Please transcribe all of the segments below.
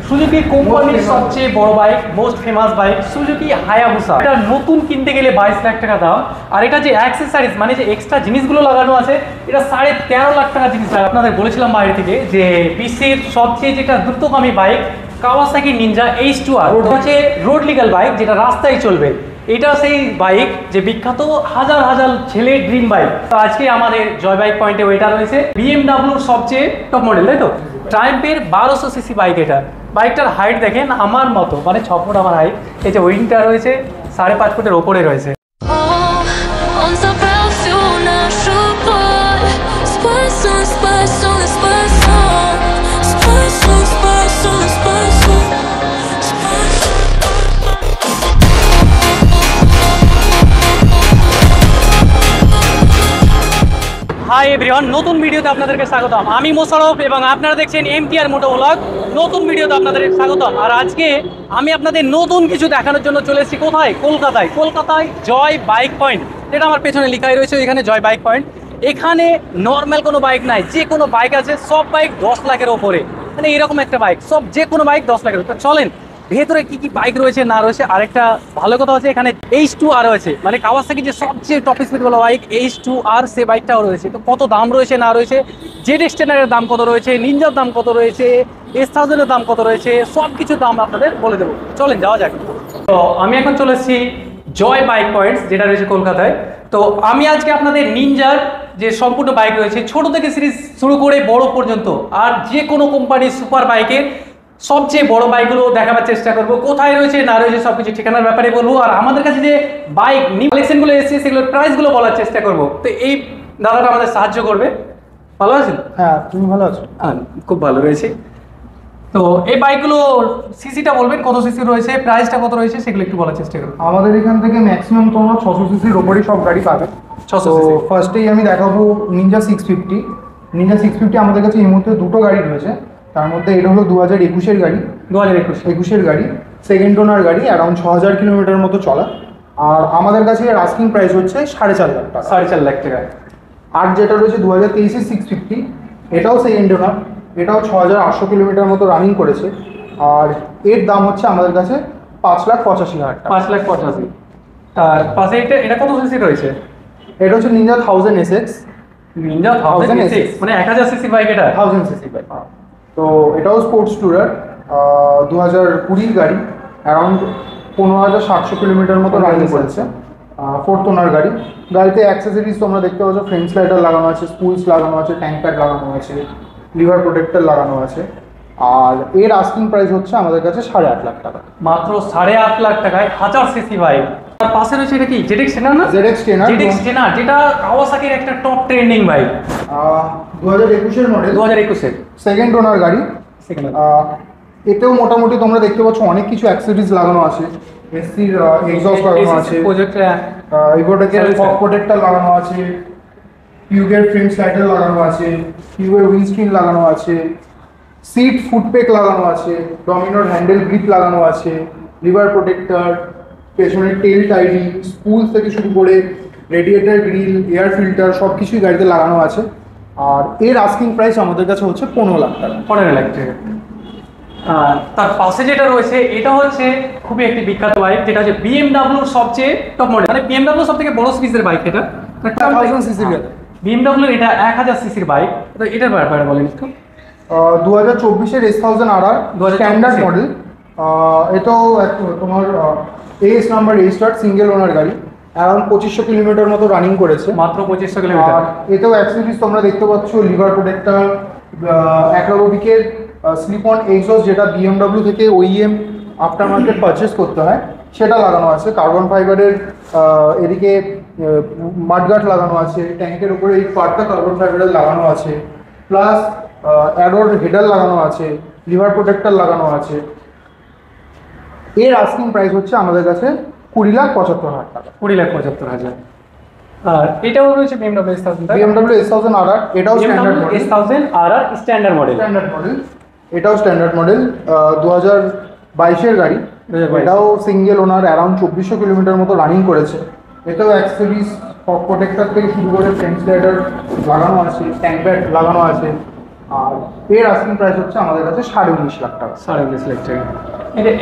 Suzuki কোম্পানির সবচেয়ে বড় bike, most famous bike Suzuki Hayabusa. এটা নতুন কিনতে গেলে 22 লাখ টাকা দাম। আর এটা যে অ্যাক্সেসরিজ মানে যে এক্সট্রা জিনিসগুলো লাগানো আছে, এটা 13.5 লাখ টাকা জিনিস। আপনাদের বলেছিলাম বাইরে থেকে যে বিশ্বের সবচেয়ে যেটা দ্রুতগামী বাইক কাওয়াসাকি নিনজা H2R, ওটা হচ্ছে রোড লিগাল বাইক, যেটা রাস্তায় চলবে। এটা সেই বাইক যে বিখ্যাত হাজার হাজার ছেলের ড্রিম বাইক। তো আজকে আমাদের জয় বাইক পয়েন্টে এটা রয়েছে বিএমডাব্লিউর সবচেয়ে টপ মডেল, তাই তো? ট্রায়াম্ফের 1200 সিসি বাইক। এটা বাইকটার হাইট দেখেন আমার মতো, মানে 6 ফুট আমার হাইট। এই যে উইংটা রয়েছে 5.5 ফুটের ওপরে রয়েছে। হাই এভরিওয়ান, নতুন ভিডিওতে আপনাদেরকে স্বাগতম। আমি মোশারফ এবং আপনারা দেখছেন MTR মোটো ব্লগ। নতুন ভিডিওতে আপনাদের স্বাগতম। আর আজকে আমি আপনাদের নতুন কিছু দেখানোর জন্য চলে এসেছি কোথায়? কলকাতায় জয় বাইক পয়েন্ট, যেটা আমার পেছনে লেখাই রয়েছে এখানে জয় বাইক পয়েন্ট। এখানে নর্মাল কোনো বাইক নাই, যে কোনো বাইক আছে, সব বাইক 10 লাখের ওপরে। মানে এরকম একটা বাইক, সব যে কোনো বাইক 10 লাখের ওপরে। চলেন ভেতরে কি কি বাইক রয়েছে না রয়েছে। আরেকটা ভালো কথা হচ্ছে এখানে H2R রয়েছে, মানে কাওয়াসাকি যে সবচেয়ে টপ স্পিড বলা বাইক H2R, সে বাইকটাও রয়েছে। তো কত দাম রয়েছে না রয়েছে, ZX টেনারের দাম কত রয়েছে, নিনজার দাম কত রয়েছে, S1000 এর দাম কত রয়েছে, সব কিছুর দাম আপনাদের বলে দেবো। চলেন যাওয়া যাক। তো আমি এখন চলে এসেছি জয় বাইক পয়েন্টস, যেটা রয়েছে কলকাতায়। তো আমি আজকে আপনাদের নিনজার যে সম্পূর্ণ বাইক রয়েছে, ছোট থেকে সিরিজ শুরু করে বড় পর্যন্ত, আর যে কোনো কোম্পানির সুপার বাইকের সবচেয়ে বড় বাইকগুলো দেখাবার চেষ্টা করবো। কোথায় রয়েছে না রয়েছে সবকিছু ঠিকানার ব্যাপারে বলবো। আর আমাদের কাছে যে বাইক নিউ কালেকশনগুলো এসেছে সেগুলোর প্রাইসগুলো বলার চেষ্টা করবো। তো এই দাদাটা আমাদের সাহায্য করবে। ভালো আছেন? হ্যাঁ, তুমি ভালো আছো? হ্যাঁ, খুব ভালো রয়েছে। তো এই বাইকগুলো সিসিটা বলবেন, কত সিসি রয়েছে, প্রাইসটা কত রয়েছে, সেগুলো একটু বলার চেষ্টা করবো। আমাদের এখান থেকে ম্যাক্সিমাম তোমরা 600 সিসির ওপরই সব গাড়ি পাবে। 600 তো cc। ফার্স্টেই আমি দেখাবো নিনজা 650। নিনজা 650 আমাদের কাছে এই মুহূর্তে দুটো গাড়ি রয়েছে। তার মধ্যে এটা হলো 2021-এর গাড়ি, 2021-এর গাড়ি, সেকেন্ড ওনার গাড়ি, অ্যারাউন্ড 6000 কিলোমিটার মতো চলা। আর আমাদের কাছে এর আস্কিং প্রাইস হচ্ছে 4.5 লাখ টাকা। 4.5 লাখ টাকা। আর যেটা রয়েছে 2023-এর 650, এটাও সেকেন্ড ওনার, এটাও 6800 কিলোমিটার মতো রানিং করেছে। আর এর দাম হচ্ছে আমাদের কাছে 5,85,000 টাকা। 5,85,000। আর পাশে এটা কত সিসি রয়েছে? এটা হচ্ছে নিনজা 1000 SX। নিনজা 1000 SX মানে 1000 সিসি বাইক। এটা 1000 সিসি বাইক। তো এটাও স্পোর্টস ট্যুরার, 2020-এর গাড়ি, অ্যারাউন্ড 15,700 কিলোমিটার মতো রানিং করেছে। ফোর্থ ওনার গাড়ি। গাড়িতে অ্যাক্সেসরিজ তোমরা দেখতে পাচ্ছ, ফ্রেঞ্চ স্লাইডার লাগানো আছে, স্পুলস লাগানো আছে, ট্যাঙ্ক প্যাড লাগানো আছে, লিভার প্রোটেক্টর লাগানো আছে। আর এর আস্কিং প্রাইস হচ্ছে আমাদের কাছে 8.5 লাখ টাকা। মাত্র 8.5 লাখ টাকায় 1000 সিসি বাইক। আর পাশে রয়েছে এটা কি ZX টেনার না? ZX টেনার, যেটা কাওয়াসাকির একটা টপ ট্রেন্ডিং বাইক। 2021-এর মডেল, 2021-এর সেকেন্ড ওনার গাড়ি। এতেও মোটামুটি তোমরা দেখতে পাচ্ছ অনেক কিছু অ্যাক্সেসরিজ লাগানো আছে। এসির এক্সস্ট লাগানো আছে, ইভোটেকের ফগ প্রোটেক্টর লাগানো আছে, কিউবের ফ্রেম স্লাইডার লাগানো আছে, কিউবের উইন্ডস্ক্রিন লাগানো আছে, সিট ফুটপেক লাগানো আছে, ডমিনোর হ্যান্ডেল গ্রিপ লাগানো আছে, লিভার প্রোটেক্টর, পেছনের টেল টাইডি, স্পুল থেকে শুরু করে রেডিয়েটার গ্রিল, এয়ার ফিল্টার সব কিছুই গাড়িতে লাগানো আছে। আর এর আস্কিং প্রাইস আমাদের কাছে হচ্ছে 15 লাখ টাকা। 15 লাখ টাকা। তার পাশে যেটা রয়েছে এটা হচ্ছে খুবই একটি বিখ্যাত বাইক, যেটা হচ্ছে বিএমডাব্লিউর সবচেয়ে টপ মডেল, মানে বিএমডাব্লিউ সব থেকে বড় সিরিজের বাইক। এটা 1000 সিসির বিএমডাব্লিউর, এটা 1000 সিসির বাইক। তো এটার ব্যাপারে বলেন একটু। 2024-এর S1000RR স্ট্যান্ডার্ড মডেল। এটাও তোমার AS number A start, single owner গাড়ি, অ্যারাউন্ড 2500 কিলোমিটার মতো রানিং করেছে। মাত্র 2500 কিলোমিটার। এতেও অ্যাক্সেসরিজ তোমরা দেখতে পাচ্ছ, লিভার প্রোটেক্টর, অ্যাক্রোবিকের স্লিপ অন এক্সস্ট, যেটা বিএমডাব্লিউ থেকে OEM আফটার মার্কেট পারচেস করতে হয়, সেটা লাগানো আছে। কার্বন ফাইবারের এদিকে মাডগার্ড লাগানো আছে, ট্যাঙ্কের উপরে এই পার্টটা কার্বন ফাইবারের লাগানো আছে, প্লাস অ্যাডোর হেডার লাগানো আছে, লিভার প্রোটেক্টর লাগানো আছে। এর আস্কিং প্রাইস হচ্ছে আমাদের কাছে 20,75,000 টাকা। 20,75,000। আর এটাও রয়েছে BMW S1000RR, এটাও standard model. S1000RR standard model. এটাও স্ট্যান্ডার্ড মডেল, 2022-এর গাড়ি। এটাও সিঙ্গেল ওনার, অ্যারাউন্ড 2400 কিলোমিটার মতো রানিং করেছে। এটাও অ্যাক্সেসরিজ ফগ প্রোটেক্টর থেকে শুরু করে ফ্রেঞ্চ স্লাইডার লাগানো আছে, ট্যাঙ্ক প্যাড লাগানো আছে, আর এর আস্কিং প্রাইস হচ্ছে আমাদের কাছে 19.5 লাখ টাকা। 19.5 লাখ টাকা।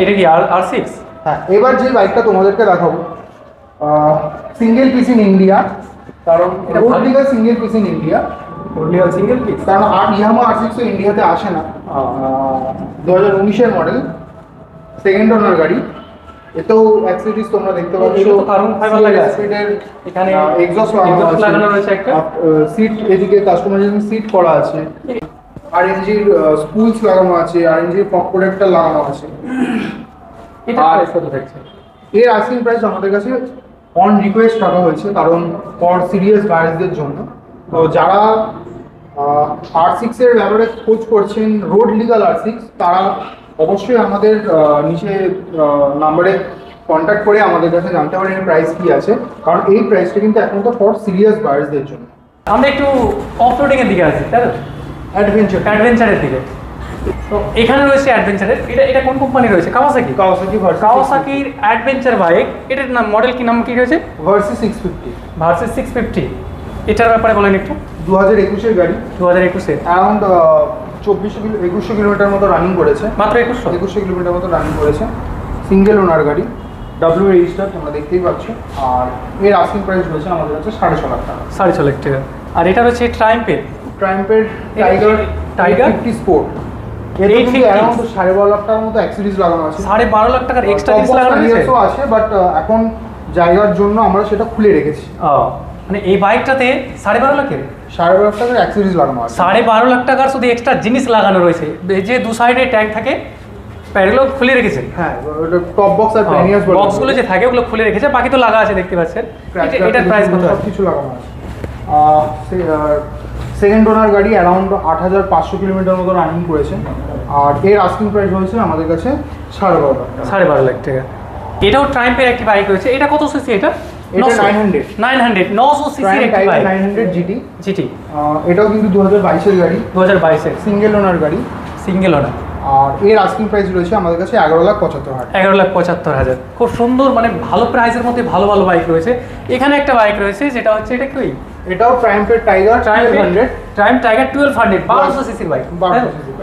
এটা কি R6? হ্যাঁ, এবার যে বাইকটা তোমাদেরকে দেখাবো সিঙ্গেল পিস ইন ইন্ডিয়া, কারণ road legal single piece in India, single piece, কারণ ইয়ামাহা R6 তো ইন্ডিয়াতে আসে না। 2019-এর মডেল, সেকেন্ড ওনার গাড়ি। এতেও অ্যাক্সেসরিজ তোমরা দেখতে পাচ্ছ, এগুলো তো কার্বন ফাইবার লাগা আছে। এখানে এক্সস্ট লাগানো রয়েছে একটা। সিট, এদিকে কাস্টমাইজেশন সিট করা আছে, আরএনজির স্পুলস লাগানো আছে, আরএনজির পক প্রোটেক্টর লাগানো আছে। এটা প্রাইস কত থাকছে? এর আস্কিং প্রাইস আমাদের কাছে অন রিকোয়েস্ট রাখা হয়েছে, কারণ ফর সিরিয়াস বায়ার্সদের জন্য। তো যারা R6 এর ব্যাপারে খোঁজ করছেন, রোড লিগাল R6, তারা অবশ্যই আমাদের নিচে নাম্বারে কন্ট্যাক্ট করে আমাদের কাছে জানতে পারেন এর প্রাইস কী আছে, কারণ এই প্রাইসটা কিন্তু একমাত্র ফর সিরিয়াস বায়ার্সদের জন্য। আমরা একটু অফরোডিং এর দিকে আছি, তাই তো? অ্যাডভেঞ্চারের দিকে। তো এখানে রয়েছে অ্যাডভেঞ্চারের, এটা কোন কোম্পানি রয়েছে? কাওয়াসাকি। কাওয়াসাকির অ্যাডভেঞ্চার বাইক। এটার নাম, মডেল কি, নাম কি রয়েছে? ভার্সিস 650। ভার্সিস 650। এটার ব্যাপারে বলেন একটু। 2021-এর গাড়ি। 2021-এর অ্যারাউন্ড 2100 কিলোমিটার মতো রানিং করেছে। মাত্র 2100 কিলোমিটার মতো রানিং করেছে। সিঙ্গেল ওনার গাড়ি, ডাব্লিউ রেজিস্টার, তোমরা দেখতেই পাচ্ছ। আর এর আস্কিং প্রাইস রয়েছে আমাদের কাছে 6.5 লাখ টাকা। 6.5 লাখ টাকা। আর এটা রয়েছে ট্রায়াম্পের টাইগার 50 স্পোর্ট। এর কিন্তু অ্যারাউন্ড 12.5 লাখ টাকার মতো অ্যাক্সেসরিজ লাগানো আছে। 12.5 লাখ টাকার এক্সট্রা জিনিস লাগানো আছে, বাট এখন জায়গার জন্য আমরা সেটা খুলে রেখেছি। মানে এই বাইকটাতে 12.5 লাখের 12.5 লাখ টাকার অ্যাক্সেসরিজ লাগানো আছে। 12.5 লাখ টাকার শুধু এক্সট্রা জিনিস লাগানো রয়েছে। এই যে দু সাইডে ট্যাঙ্ক থাকে, প্যাডগুলো খুলে রেখেছে। হ্যাঁ, ওটা টপ বক্স আর প্যানিয়াস বক্সগুলো যে থাকে ওগুলো খুলে রেখেছে, বাকি তো লাগা আছে দেখতে পাচ্ছেন। এটার প্রাইস কত? সব কিছু লাগানো আছে। সেকেন্ড ওনার গাড়ি, অ্যারাউন্ড 8,500 কিলোমিটার মতো রানিং করেছে। আর এর আস্কিং প্রাইস হয়েছে আমাদের কাছে 12.5 লাখ টাকা। 12.5 লাখ টাকা। এটাও ট্রায়াম্পের একটি বাইক রয়েছে। এটা কত সিসি? এটা 900 সিসির একটি বাইক, 900 জিটি। এটাও কিন্তু 2022-এর গাড়ি, 2022-এর সিঙ্গেল ওনার গাড়ি। সিঙ্গেল ওনার। আর এর আস্কিং প্রাইস রয়েছে আমাদের কাছে 11,75,000। 11,75,000। খুব সুন্দর, মানে ভালো প্রাইসের মধ্যে ভালো ভালো বাইক রয়েছে। এখানে একটা বাইক রয়েছে যেটা হচ্ছে, এটা কি? এটাও ট্রায়াম্পের টাইগার 1200। ট্রায়াম্প টাইগার 1200, 1200 সিসির বাইক।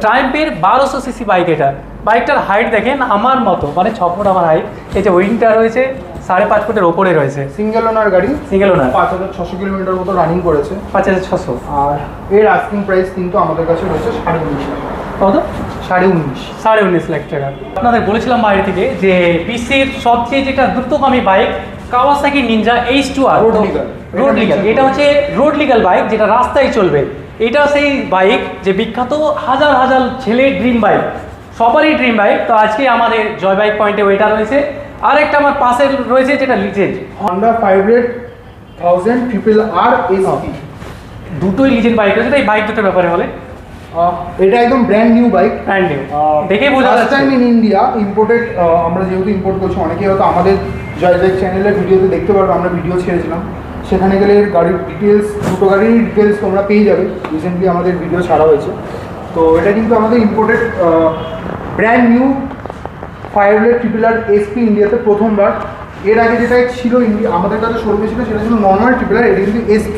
ট্রায়াম্পের 1200 CC bike. এটা বাইকটার হাইট দেখেন আমার মতো, মানে 6 ফুট আমার হাইট। এই যে উইংটা রয়েছে 5.5 ফুটের ওপরে রয়েছে। সিঙ্গেল ওনার গাড়ি, সিঙ্গেল ওনার। 5,600 কিলোমিটার মতো রানিং করেছে। 5,600। আর এর আস্কিং প্রাইস কিন্তু আমাদের কাছে রয়েছে 19.5 লাখ। কত? 19.5 লাখ টাকা। আপনাদের বলেছিলাম বাইরে থেকে যে বিশ্বের সবচেয়ে যেটা দ্রুতগামী bike Kawasaki ninja H2R, road legal. এটা হচ্ছে রোড লিগাল বাইক, যেটা রাস্তায় চলবে। এটা সেই বাইক যে বিখ্যাত, হাজার হাজার ছেলের ড্রিম বাইক, সবারই ড্রিম বাইক। তো আজকে আমাদের জয় বাইক পয়েন্টে ওইটা রয়েছে। আর একটা আমার পাশে রয়েছে যেটা লিজেন্ড, হন্ডা 500 RRR SP। দুটোই লিজেন্ড বাইক রয়েছে। এই বাইক দুটোর ব্যাপারে বলে। এটা একদম brand new bike, brand new, দেখেই বোঝা যাচ্ছে। First time in India imported. আমরা যেহেতু ইম্পোর্ট করছি, অনেকেই হয়তো আমাদের জয় বাইক চ্যানেলের ভিডিওতে দেখতে পারবো, আমরা ভিডিও ছেড়েছিলাম। সেখানে গেলে গাড়ির ডিটেলস, দুটো গাড়ির ডিটেলস তোমরা পেয়ে যাবে। রিসেন্টলি আমাদের ভিডিও ছাড়া হয়েছে। তো এটা কিন্তু আমাদের imported brand new 500 RRR SP ইন্ডিয়াতে প্রথমবার। এর আগে যেটা ছিল আমাদের কাছে শোরুমে ছিল, সেটা ছিল নর্মাল RRR। এটা কিন্তু SP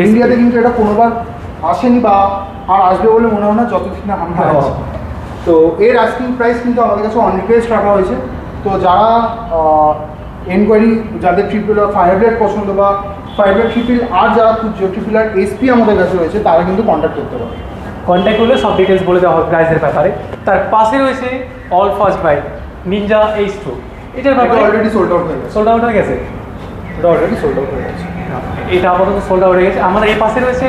ইন্ডিয়াতে কিন্তু এটা কোনোবার আসেনি বা আর আসবে বলে মনে হয় না যতদিন না আমরা আছি। তো এর আস্কিং প্রাইস কিন্তু আমাদের কাছে অন রিকোয়েস্ট রাখা হয়েছে। তো যারা এনকোয়ারি, যাদের RRR 500 পছন্দ বা 500 RRR যারা খুঁজছে, RRR SP আমাদের কাছে রয়েছে, তারা কিন্তু কন্ট্যাক্ট করতে পারে। কন্ট্যাক্ট করলে সব ডিটেলস বলে দেওয়া হবে প্রাইসের ব্যাপারে। তার পাশে রয়েছে all first bike Ninja H2। এটার ব্যাপারে অলরেডি সোল্ড আউট হয়ে গেছে। সোল্ড আউট হয়ে গেছে। এটা অলরেডি সোল্ড আউট হয়ে গেছে। এটা আপাতত সোল্ড আউট হয়ে গেছে। আমাদের এই পাশে রয়েছে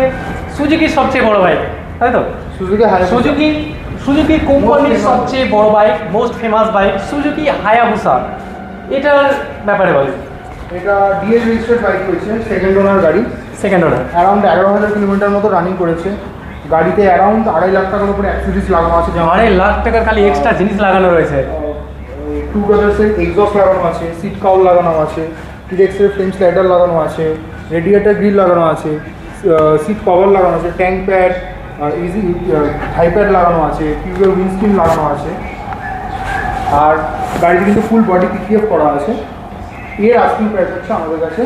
সুজুকির সবচেয়ে বড় বাইক, তাই তো? সুজুকি কোম্পানির সবচেয়ে বড় bike, most famous bike, Suzuki Hayabusa. এটার ব্যাপারে বলে। এটা ডিএল রেজিস্টার্ড বাইক রয়েছে, সেকেন্ড ওনার গাড়ি। সেকেন্ড ওনার, অ্যারাউন্ড 11,000 কিলোমিটার মতো রানিং করেছে। গাড়িতে অ্যারাউন্ড 2.5 লাখ টাকার উপরে অ্যাক্সেসরিজ লাগানো আছে। 2.5 লাখ টাকার খালি এক্সট্রা জিনিস লাগানো রয়েছে। 2 ব্রাদার্সের এক্সস্ট লাগানো আছে, সিট কাউল লাগানো আছে, টিরেক্সের ফ্রেম স্লাইডার লাগানো আছে, রেডিয়েটার গ্রিল লাগানো আছে, সিট কভার লাগানো আছে, tank pad, easy high pad লাগানো আছে, টিউবের উইন্ডস্ক্রিন লাগানো আছে। আর গাড়িটি কিন্তু ফুল বডি পিপিএফ করা আছে। এর আস্কিং প্রাইস হচ্ছে আমাদের কাছে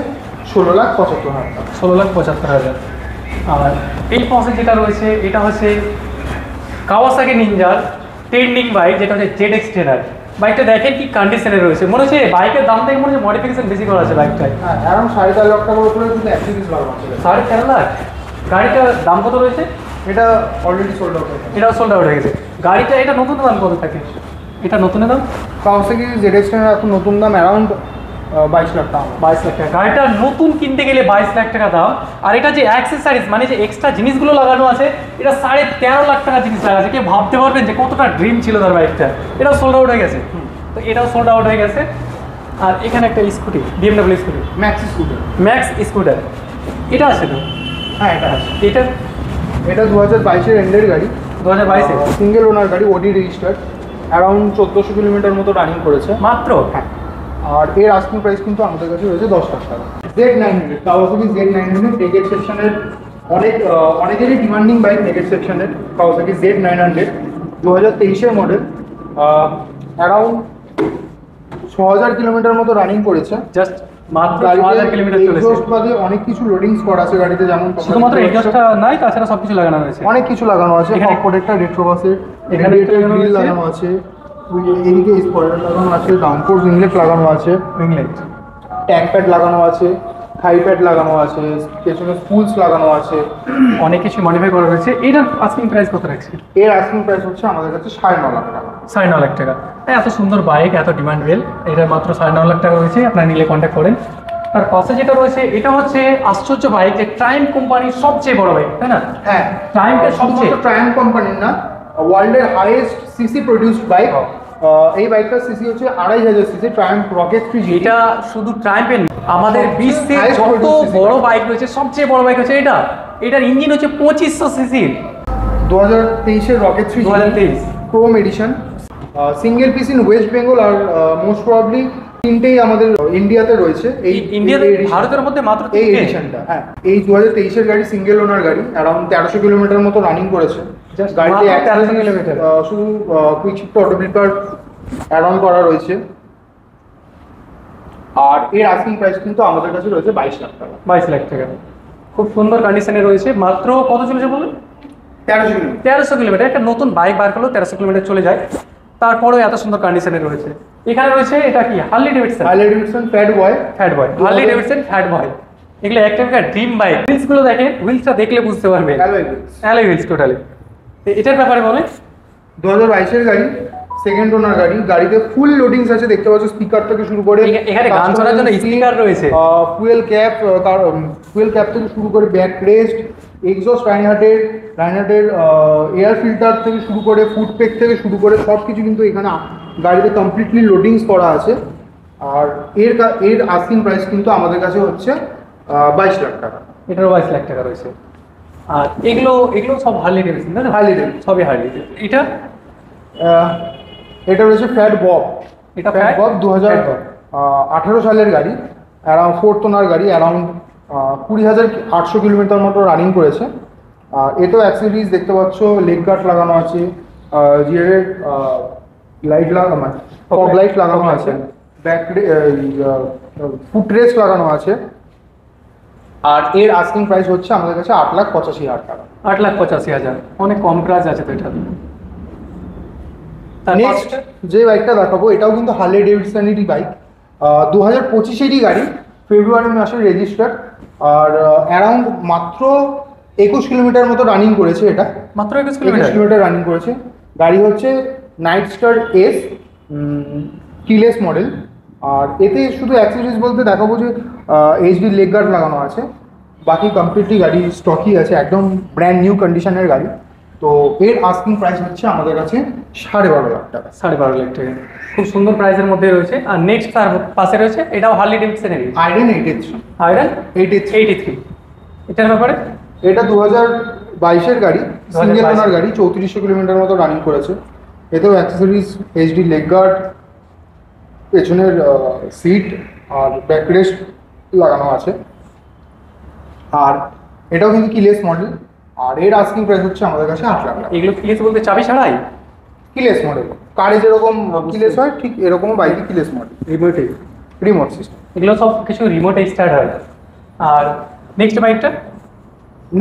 16,75,000 টাকা। 16,75,000। আর এই পাশে যেটা রয়েছে, এটা হচ্ছে কাওয়াসাকি নিনজার ট্রেন্ডিং বাইক, যেটা হচ্ছে ZX ট্রেনার। বাইকটা দেখেন কি কন্ডিশনে রয়েছে, মনে হচ্ছে বাইকের দাম থেকে মনে হচ্ছে মডিফিকেশন বেশি করা আছে বাইকটায়। হ্যাঁ, অ্যারাউন্ড 4.5 লাখ টাকার উপরে কিন্তু অ্যাক্সেসরিজ লাগানো আছে। 4.5 লাখ। গাড়িটার দাম কত রয়েছে? এটা অলরেডি সোল্ড আউট হয়ে গেছে। এটাও সোল্ড আউট হয়ে গেছে। গাড়িটা এটা নতুন দাম কত থাকে? এটা নতুনের দাম কাওয়াসাকি ZX এর এখন নতুন দাম অ্যারাউন্ড 22 লাখ টাকা। 22 লাখ টাকা। গাড়িটা নতুন কিনতে গেলে 22 লাখ টাকা দাম। আর এটা যে অ্যাক্সেসরিজ মানে যে এক্সট্রা জিনিসগুলো লাগানো আছে, এটা 13.5 লাখ টাকা জিনিস লাগা আছে। কেউ ভাবতে পারবেন যে কতটা ড্রিম ছিল তার বাইকটা। এটাও সোল্ড আউট হয়ে গেছে। তো এটাও সোল্ড আউট হয়ে গেছে। আর এখানে একটা scooty, BMW scooty, max scooter. Max scooter, এটা আছে তো? হ্যাঁ, এটা আছে। এটা 2022 এর এন্ডের গাড়ি, 2022 এ সিঙ্গেল ওনার গাড়ি, ওডি রেজিস্টার্ড, অ্যারাউন্ড 1400 কিলোমিটার মতো রানিং করেছে মাত্র। হ্যাঁ, আর এর আস্কিং প্রাইস কিন্তু আমাদের কাছে রয়েছে 10 লাখ টাকা। Z900 কাওয়াসাকি Z900 নেকেড সেকশনের অনেকেরই ডিমান্ডিং বাইক, নেকেড সেকশনের কাওয়াসাকি Z900 2023 এর মডেল, অ্যারাউন্ড 6000 কিলোমিটার মতো রানিং করেছে। জাস্ট মাত্র 6000 কিলোমিটার চলেছে। এক্সস্ট বাদে অনেক কিছু লোডিংস করা আছে গাড়িতে, যেমন শুধুমাত্র এক্সস্টটা নাই, তাছাড়া সবকিছু লাগানো রয়েছে। অনেক কিছু লাগানো আছে। এখানে ফগ প্রোটেক্টর, রেট্রোবাসের এখানে গ্রিল লাগানো আছে, এদিকে স্পয়লার লাগানো আছে, ডাউনফোর্স ইনলেট লাগানো আছে, উইংলেট, ট্যাঙ্ক প্যাড লাগানো আছে, থাই প্যাড লাগানো আছে, পেছনে স্পুলস লাগানো আছে, অনেক কিছু মডিফাই করা রয়েছে। এটার আস্কিং প্রাইস কত রাখছে? এর আস্কিং প্রাইস হচ্ছে আমাদের কাছে 9.5 লাখ টাকা। 9.5 লাখ টাকা। এত সুন্দর বাইক, এত ডিমান্ডেবল, এটা মাত্র 9.5 লাখ টাকা রয়েছে। আপনারা নিলে কন্ট্যাক্ট করেন। তার পাশে যেটা রয়েছে, এটা হচ্ছে আশ্চর্য বাইক, যে ট্রাইম কোম্পানির সবচেয়ে বড় বাইক, তাই না? হ্যাঁ, ট্রাইমটা সবচেয়ে শুধুমাত্র ট্রায়াম্প কোম্পানির না, ওয়ার্ল্ডের হাইয়েস্ট সিসি প্রডিউসড বাইক। এই বাইকটার সিসি হচ্ছে 2500 সিসি, ট্রায়াম্প রকেট 3 GT। এটা শুধু ট্রাইম্পের, আমাদের বিশ্বের highest যত produced CC বড় বাইক রয়েছে সবচেয়ে বড় বাইক হচ্ছে এটা। এটার ইঞ্জিন হচ্ছে 2500 সিসির। 2023 এর rocket 3 2023 chrome edition, single piece in West Bengal, আর মোস্ট প্রবাবলি তিনটেই আমাদের ইন্ডিয়াতে রয়েছে। এই ইন্ডিয়াতে, edition- ভারতের মধ্যে মাত্র এই 3টে। এডিশনটা, হ্যাঁ, এই 2023 এর গাড়ি, সিঙ্গেল ওনার গাড়ি, অ্যারাউন্ড 1300 কিলোমিটার মতো রানিং করেছে। Just গাড়িতে মাত্র 1300 accessories, কিলোমিটার। শুধু quick shift auto breaker add on করা রয়েছে। আর এর আস্কিং প্রাইস কিন্তু আমাদের কাছে রয়েছে 22 লাখ টাকা। 22 লাখ টাকা। খুব সুন্দর কন্ডিশনে রয়েছে। মাত্র কত চলেছে বলুন? 1300 কিলোমিটার। 1300 কিলোমিটার। একটা নতুন বাইক বার করলেও 1300 কিলোমিটার চলে যায়, তারপরেও এত সুন্দর কন্ডিশনে রয়েছে। এখানে রয়েছে এটা কি, Harley Davidson. Harley Davidson fat boy. Fat boy, Harley Davidson fat boy. এগুলো একটা ড্রিম বাইক। হুইলসগুলো দেখেন, হুইলসটা দেখলে বুঝতে পারবেন, অ্যালয় হুইলস টোটালি। এটার ব্যাপারে বলে, 2022 এর গাড়ি, সেকেন্ড ওনার গাড়ি, গাড়িতে ফুল লোডিংস আছে, দেখতে পাচ্ছ, স্পিকার থেকে শুরু করে এখানে গান শোনার জন্য স্পিকার রয়েছে, ফুয়েল ক্যাপ থেকে শুরু করে ব্যাক রেস্ট, এক্সস্ট, রাইনহার্টের এয়ার ফিল্টার থেকে শুরু করে ফুড পেক থেকে শুরু করে সব কিছু কিন্তু এখানে গাড়িতে কমপ্লিটলি লোডিংস করা আছে। আর এর আস্কিং প্রাইস কিন্তু আমাদের কাছে হচ্ছে 22 লাখ টাকা। এটারও 22 লাখ টাকা রয়েছে। আর এগুলো সব হার্লি ডেভিডসন, না? হার্লি ডেভিডসন, সবই হার্লি। এটা রয়েছে ফ্যাট বব। এটা ফ্যাট বব 2018 সালের গাড়ি, অ্যারাউন্ড ফোর্থ ওনার গাড়ি, অ্যারাউন্ড 20,800 কিলোমিটার মতো রানিং করেছে। এতেও অ্যাক্সেসরিজ দেখতে পাচ্ছ, লেগ গার্ড লাগানো আছে, জিয়ারের লাইট লাগানো, ফগ লাইট লাগানো আছে, ব্যাক ফুট রেস্ট লাগানো আছে। আর এর আস্কিং প্রাইস হচ্ছে আমাদের কাছে 8,85,000 টাকা। 8,85,000, অনেক কম প্রাইস আছে তো এটা। নেক্সট যে বাইকটা দেখাবো, এটাও কিন্তু হার্লি ডেভিডসনেরই বাইক, 2025-এরই গাড়ি, ফেব্রুয়ারি মাসের রেজিস্টার, আর অ্যারাউন্ড মাত্র 21 কিলোমিটার মতো রানিং করেছে। এটা মাত্র 21 কিলোমিটার রানিং করেছে। গাড়ি হচ্ছে নাইট স্টার এস, কিলেস মডেল। আর এতে শুধু অ্যাক্সেসরিজ বলতে দেখাবো যে এইচডি লেগ গার্ড লাগানো আছে, বাকি কমপ্লিটলি গাড়ি স্টকই আছে, একদম ব্র্যান্ড নিউ কন্ডিশনের গাড়ি। তো এর আস্কিং প্রাইস হচ্ছে আমাদের কাছে 12.5 লাখ টাকা। 12.5 লাখ টাকা, খুব সুন্দর প্রাইসের মধ্যে রয়েছে। আর নেক্সট তার পাশে রয়েছে, এটাও হার্লি ডেভিডসনেরই, আয়রন 83। আয়রন 83। এটার ব্যাপারে, এটা 2022-এর গাড়ি, সিঙ্গেল ওনার গাড়ি, 3400 কিলোমিটার মতো রানিং করেছে। এতেও অ্যাক্সেসরিজ, এইচডি লেগ গার্ড, পেছনের সিট আর ব্যাকরেস্ট লাগানো আছে। আর এটাও কিন্তু কিলেস মডেল। আর এর আস্কিং প্রাইস হচ্ছে আমাদের কাছে 8 লাখ টাকা। এগুলো কিলেস বলতে চাবি ছাড়াই? কিলেস মডেল, কারে যেরকম কিলেস হয় ঠিক এরকম বাইকে কিলেস মডেল, রিমোট সিস্টেম। এগুলো সব কিছু রিমোটে স্টার্ট হয়। আর নেক্সট বাইকটা,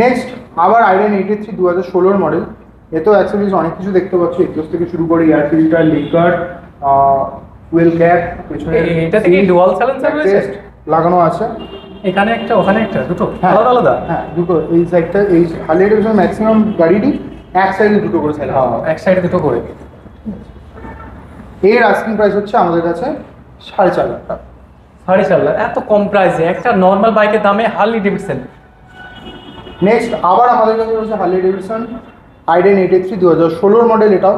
নেক্সট আবার আয়রন 83 2016 মডেল। এতেও অ্যাক্সেসরিজ অনেক কিছু দেখতে পাচ্ছ, এক্সস্ট থেকে শুরু করে air filter, leg guard, wheel cap, পেছনে এটা থেকে ডুয়াল সাইলেন্সার রয়েছে লাগানো আছে। এখানে একটা ওখানে একটা দুটো আলাদা আলাদা? হ্যাঁ দুটো, এই সাইডটা, এই হার্লি ডেভিডসন ম্যাক্সিমাম গাড়িরই এক সাইডে দুটো করে সাইড, এক সাইডে দুটো করে। এর আস্কিং প্রাইস হচ্ছে আমাদের কাছে 4.5 লাখ টাকা। 4.5 লাখ, এত কম প্রাইসে একটা নর্মাল বাইকের দামে হার্লি ডেভিডসন। নেক্সট আবার আমাদের কাছে রয়েছে হার্লি ডেভিডসন আইডেন 883 2016 মডেল। এটাও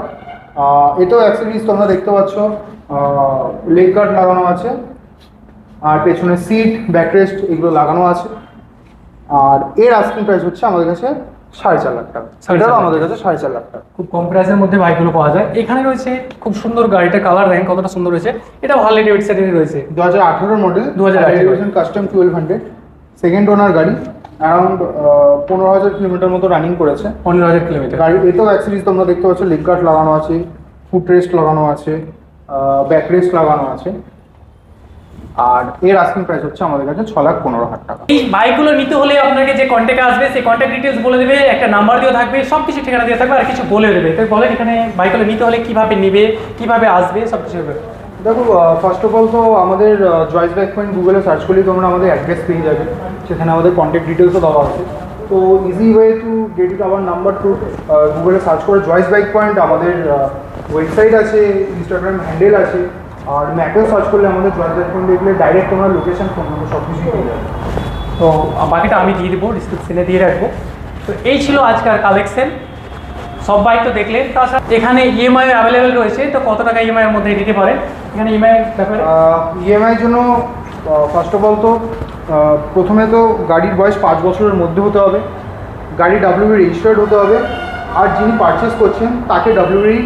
অ্যাক্সেসরিজ তোমরা দেখতে পাচ্ছ, লেগ গার্ড লাগানো আছে, আর পেছনে সিট, ব্যাকরেস্ট এগুলো লাগানো আছে। আর এর আস্কিং প্রাইস হচ্ছে আমাদের কাছে 4.5 লাখ টাকা। এটাও আমাদের কাছে 4.5 লাখ টাকা। খুব কম প্রাইসের মধ্যে বাইকগুলো পাওয়া যায়। এখানে রয়েছে খুব সুন্দর গাড়িটার কালার দেখেন কতটা সুন্দর রয়েছে, এটাও হার্লি ডেভিডসনের রয়েছে 2018 মডেল, 2018 কাস্টম 1200, সেকেন্ড ওনার গাড়ি, অ্যারাউন্ড 15,000 কিলোমিটার মতো রানিং করেছে। 15,000 কিলোমিটার। গাড়ি এতেও অ্যাক্সেসরিজ তোমরা দেখতে পাচ্ছ, লেগ গার্ড লাগানো আছে, ফুট রেস্ট লাগানো আছে, ব্যাক রেস্ট লাগানো আছে। আর এর আস্কিং প্রাইস হচ্ছে আমাদের কাছে 6,15,000 টাকা। এই বাইকগুলো নিতে হলে আপনাকে যে কন্ট্যাক্টে আসবে সেই কন্ট্যাক্ট ডিটেলস বলে দেবে, একটা নাম্বার দেওয়া থাকবে, সব কিছু ঠিকানা দেওয়া থাকবে, আর কিছু বলে দেবে। তাই বলেন এখানে বাইকগুলো নিতে হলে কিভাবে নেবে, কিভাবে আসবে, সব কিছু হবে। দেখো, ফার্স্ট অফ অল তো আমাদের জয়েস বাইক পয়েন্ট গুগলে সার্চ করলেই তোমরা আমাদের অ্যাড্রেস পেয়ে যাবে, সেখানে আমাদের কন্ট্যাক্ট ডিটেলসও দেওয়া আছে। তো easy way to get it our number to গুগলে সার্চ করে জয়েস বাইক পয়েন্ট, আমাদের ওয়েবসাইট আছে, ইনস্টাগ্রাম হ্যান্ডেল আছে, আর ম্যাপেও সার্চ করলে আমাদের জয়েস বাইক পয়েন্ট দেখলে ডাইরেক্ট তোমরা লোকেশন, ফোন নম্বর সব কিছুই পেয়ে যাবে। তো বাকিটা আমি দিয়ে দেবো, ডিসক্রিপশনে দিয়ে রাখবো। তো এই ছিল আজকের কালেকশন, সব বাইক তো দেখলেন। তাছাড়া এখানে ইএমআই অ্যাভেলেবেল রয়েছে, তো কত টাকা ইএমআইয়ের মধ্যে দিতে পারেন এখানে ইএমআই ব্যাপারে? ইএমআইয়ের জন্য ফার্স্ট অফ অল তো প্রথমে তো গাড়ির বয়স 5 বছরের মধ্যে হতে হবে, গাড়ি ডাব্লিউবি রেজিস্টার্ড হতে হবে, আর যিনি পারচেস করছেন তাকে ডাব্লিউবি